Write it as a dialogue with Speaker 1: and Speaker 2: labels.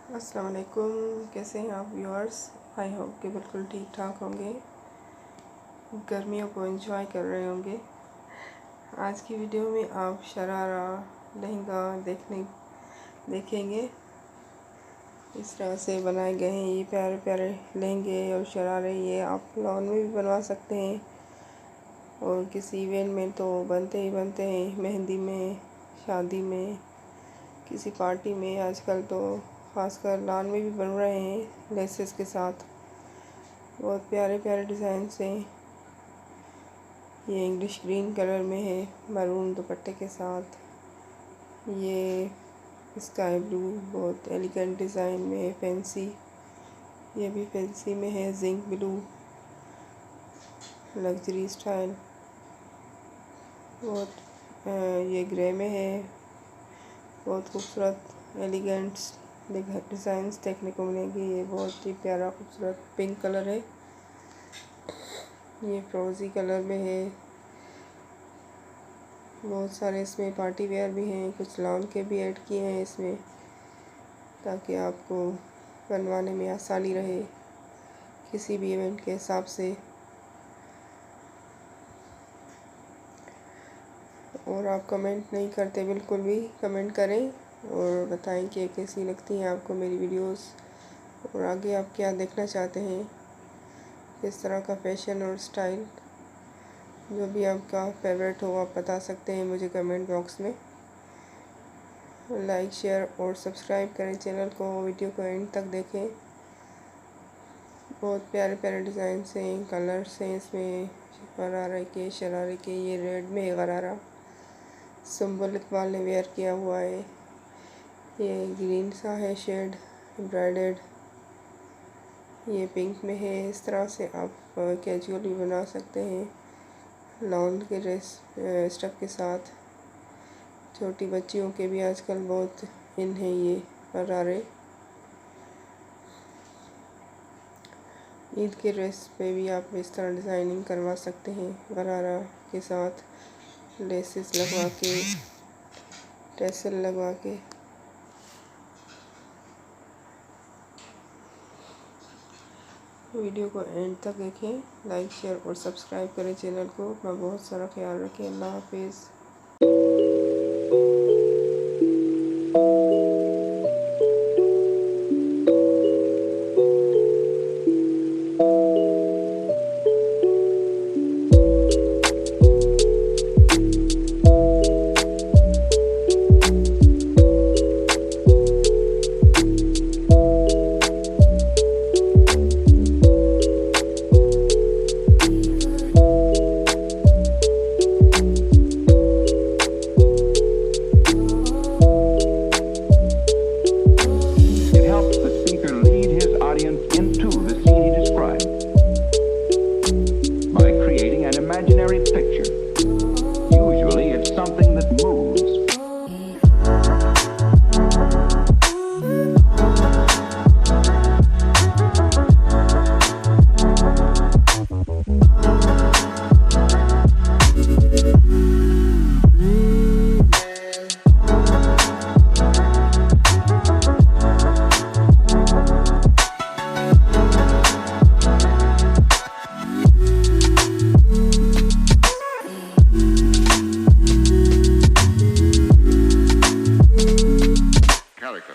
Speaker 1: अस्सलाम वालेकुम, कैसे हैं आप व्यूअर्स। आई होप कि बिल्कुल ठीक ठाक होंगे, गर्मियों को एंजॉय कर रहे होंगे। आज की वीडियो में आप शरारा लहंगा देखेंगे। इस तरह से बनाए गए हैं ये प्यारे प्यारे लहंगे और शरारे। ये आप लॉन में भी बनवा सकते हैं और किसी इवेंट में तो बनते ही बनते हैं, मेहंदी में, शादी में, किसी पार्टी में। आजकल तो खासकर लॉन में भी बन रहे हैं लेसेस के साथ। बहुत प्यारे प्यारे डिज़ाइन हैं। ये इंग्लिश ग्रीन कलर में है, मैरून दुपट्टे के साथ। ये स्काई ब्लू बहुत एलिगेंट डिज़ाइन में है, फैंसी। ये भी फैंसी में है, जिंक ब्लू लग्जरी स्टाइल। बहुत ये ग्रे में है, बहुत खूबसूरत एलिगेंट डिज़ाइंस देखने को मिलेंगी। ये बहुत ही प्यारा खूबसूरत पिंक कलर है, ये फ्रोज़ी कलर में है। बहुत सारे इसमें पार्टी वेयर भी हैं, कुछ लॉन के भी ऐड किए हैं इसमें, ताकि आपको बनवाने में आसानी रहे किसी भी इवेंट के हिसाब से। और आप कमेंट नहीं करते, बिल्कुल भी कमेंट करें और बताएं कि कैसी लगती हैं आपको मेरी वीडियोस, और आगे आप क्या देखना चाहते हैं, किस तरह का फैशन और स्टाइल। जो भी आपका फेवरेट हो आप बता सकते हैं मुझे कमेंट बॉक्स में। लाइक, शेयर और सब्सक्राइब करें चैनल को, वीडियो को एंड तक देखें। बहुत प्यारे प्यारे डिज़ाइन हैं, कलर्स हैं इसमें शरारे के। ये रेड में है गरारा, सिंबल इकबाल ने वेयर किया हुआ है। ये ग्रीन सा है शेड, एम्ब्रॉयडर्ड। ये पिंक में है। इस तरह से आप कैजुअल भी बना सकते हैं लॉन के ड्रेस स्टफ के साथ। छोटी बच्चियों के भी आजकल बहुत इन है ये गरारे। ईद के ड्रेस पे भी आप इस तरह डिज़ाइनिंग करवा सकते हैं गरारा के साथ, लेसेस लगवा के, टैसल लगवा के। वीडियो को एंड तक देखें, लाइक, शेयर और सब्सक्राइब करें चैनल को। अपना बहुत सारा ख्याल रखें। अल्लाह हाफिज़।
Speaker 2: Into the scene he described by creating an imaginary picture. Usually it's something that moves. Calico.